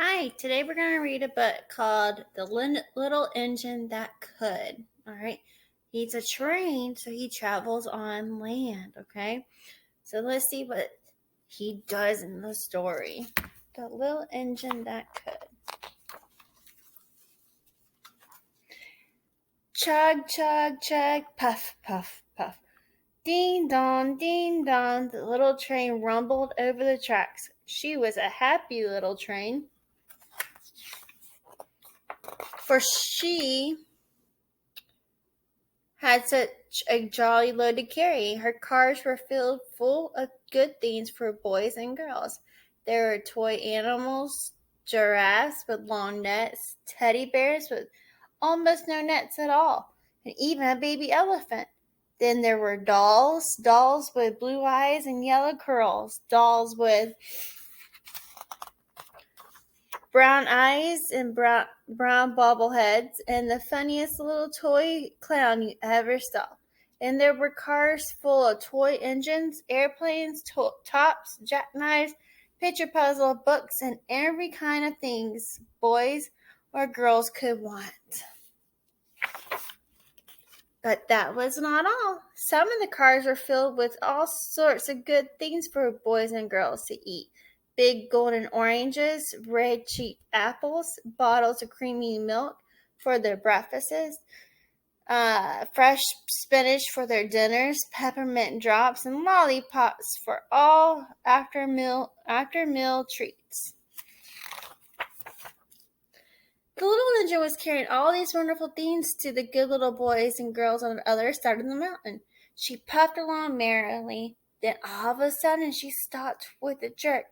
Hi, today we're going to read a book called The Little Engine That Could. All right. He's a train, so he travels on land. Okay. So let's see what he does in the story. The Little Engine That Could. Chug, chug, chug, puff, puff, puff. Ding dong, ding dong. The little train rumbled over the tracks. She was a happy little train, for she had such a jolly load to carry. Her cars were filled full of good things for boys and girls. There were toy animals, giraffes with long nets, teddy bears with almost no nets at all, and even a baby elephant. Then there were dolls with blue eyes and yellow curls, dolls with brown eyes and brown bobbleheads, and the funniest little toy clown you ever saw. And there were cars full of toy engines, airplanes, tops, jackknives, picture puzzle, books, and every kind of things boys or girls could want. But that was not all. Some of the cars were filled with all sorts of good things for boys and girls to eat. Big golden oranges, red cheap apples, bottles of creamy milk for their breakfasts, fresh spinach for their dinners, peppermint drops, and lollipops for all after meal treats. The little engine was carrying all these wonderful things to the good little boys and girls on the other side of the mountain. She puffed along merrily. Then all of a sudden she stopped with a jerk.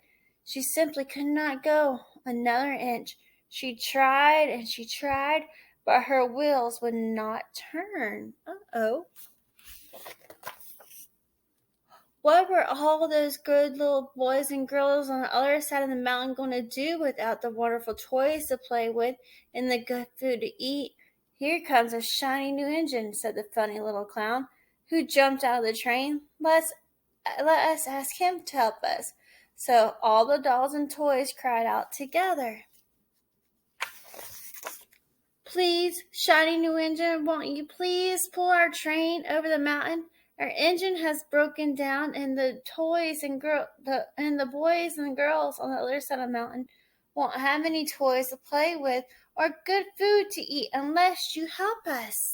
She simply could not go another inch. She tried and she tried, but her wheels would not turn. Uh-oh. What were all those good little boys and girls on the other side of the mountain going to do without the wonderful toys to play with and the good food to eat? Here comes a shiny new engine, said the funny little clown, who jumped out of the train. Let us ask him to help us. So all the dolls and toys cried out together. Please, shiny new engine, won't you please pull our train over the mountain? Our engine has broken down, and the boys and girls on the other side of the mountain won't have any toys to play with or good food to eat unless you help us.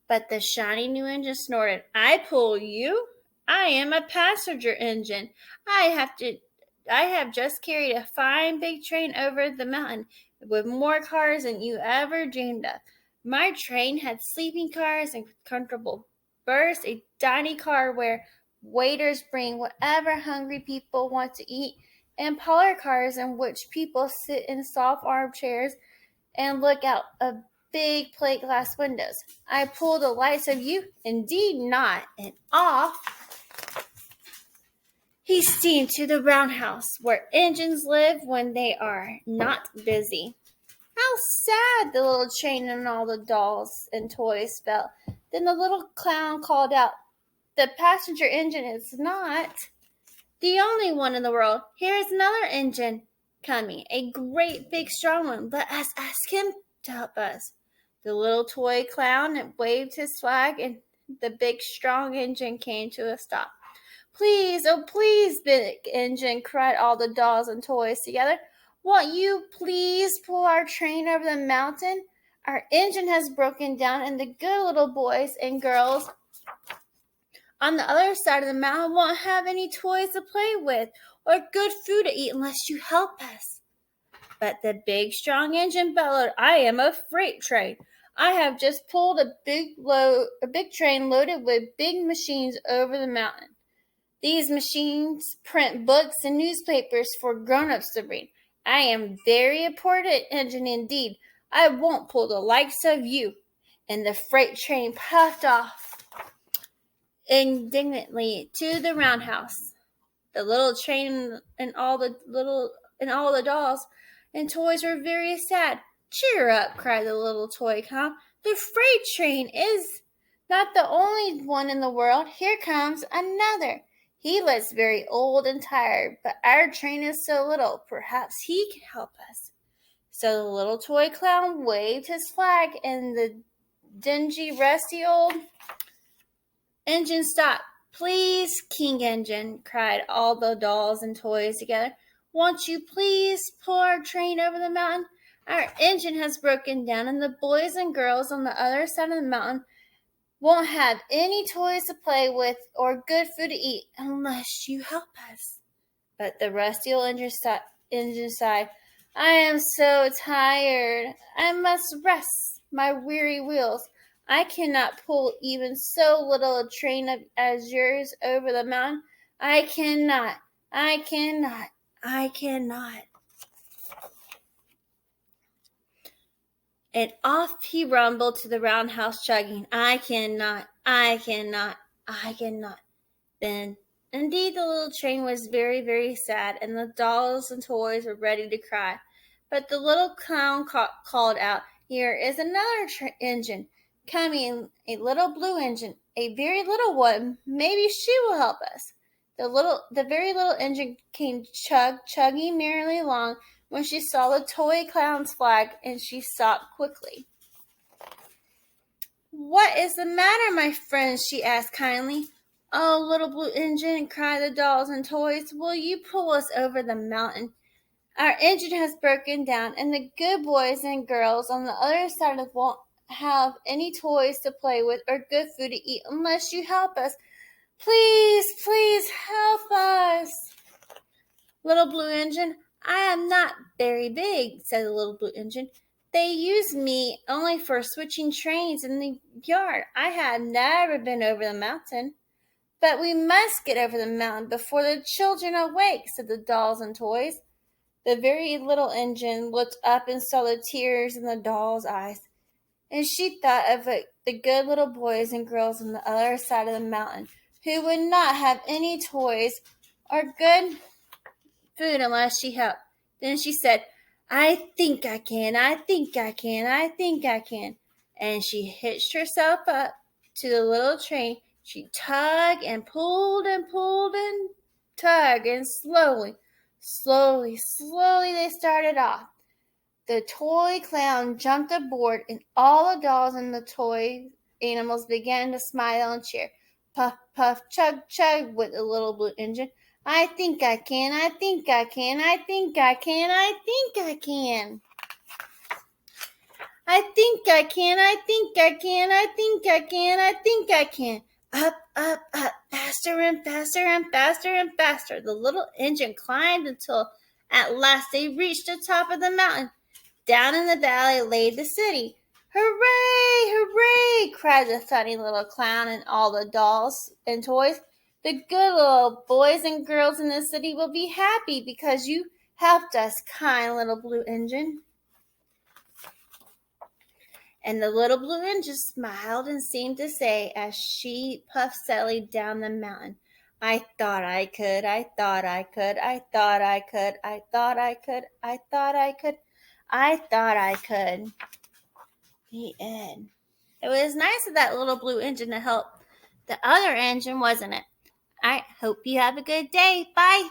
But the shiny new engine snorted. I pull you? I am a passenger engine. I have just carried a fine big train over the mountain with more cars than you ever dreamed of. My train had sleeping cars and comfortable berths, a dining car where waiters bring whatever hungry people want to eat, and parlor cars in which people sit in soft armchairs and look out of big plate glass windows. I pull the likes of you? Indeed not. And off he steamed to the roundhouse, where engines live when they are not busy. How sad the little train and all the dolls and toys felt. Then the little clown called out, the passenger engine is not the only one in the world. Here is another engine coming, a great big strong one. Let us ask him to help us. The little toy clown waved his flag, and the big strong engine came to a stop. Please, oh please, big engine, cried all the dolls and toys together. Won't you please pull our train over the mountain? Our engine has broken down, and the good little boys and girls on the other side of the mountain won't have any toys to play with or good food to eat unless you help us. But the big strong engine bellowed, I am a freight train. I have just pulled a big train loaded with big machines over the mountain. These machines print books and newspapers for grown-ups to read. I am very important engine indeed. I won't pull the likes of you. And the freight train puffed off indignantly to the roundhouse. The little train and all the dolls and toys were very sad. Cheer up, cried the little toy clown. The freight train is not the only one in the world. Here comes another. He looks very old and tired, but our train is so little, perhaps he can help us." So the little toy clown waved his flag, and the dingy, rusty old engine stopped. "Please, King Engine," cried all the dolls and toys together, "won't you please pull our train over the mountain? Our engine has broken down, and the boys and girls on the other side of the mountain won't have any toys to play with or good food to eat unless you help us." But the rusty old engine sighed. "I am so tired. I must rest my weary wheels. I cannot pull even so little a train as yours over the mountain. I cannot. I cannot. I cannot." And off he rumbled to the roundhouse, chugging, "I cannot. I cannot. I cannot." Then, indeed, the little train was very, very sad, and the dolls and toys were ready to cry. But the little clown called out, "Here is another engine coming, a little blue engine, a very little one. Maybe she will help us." The very little engine came chugging merrily along when she saw the toy clown's flag, and she stopped quickly. "What is the matter, my friends?" she asked kindly. "Oh, little blue engine," cried the dolls and toys, "will you pull us over the mountain? Our engine has broken down, and the good boys and girls on the other side won't have any toys to play with or good food to eat unless you help us. Please, please help us." "Little blue engine, I am not very big," said the little blue engine. "They use me only for switching trains in the yard. I have never been over the mountain." "But we must get over the mountain before the children awake," said the dolls and toys. The very little engine looked up and saw the tears in the doll's eyes, and she thought of the good little boys and girls on the other side of the mountain who would not have any toys or good food unless she helped. Then she said, "I think I can, I think I can, I think I can." And she hitched herself up to the little train. She tugged and pulled and pulled and tugged, and slowly, slowly, slowly they started off. The toy clown jumped aboard, and all the dolls and the toy animals began to smile and cheer. Puff, puff, chug, chug went the little blue engine. "I think I can, I think I can, I think I can, I think I can. I think I can, I think I can, I think I can, I think I can." Up, up, up, faster and faster and faster and faster. The little engine climbed until at last they reached the top of the mountain. Down in the valley lay the city. "Hooray! Hooray!" cried the funny little clown and all the dolls and toys. "The good little boys and girls in the city will be happy because you helped us, kind little blue engine." And the little blue engine smiled and seemed to say, as she puffed steadily down the mountain, "I thought I could, I thought I could, I thought I could, I thought I could, I thought I could, I thought I could." The end. It was nice of that little blue engine to help the other engine, wasn't it? I hope you have a good day. Bye.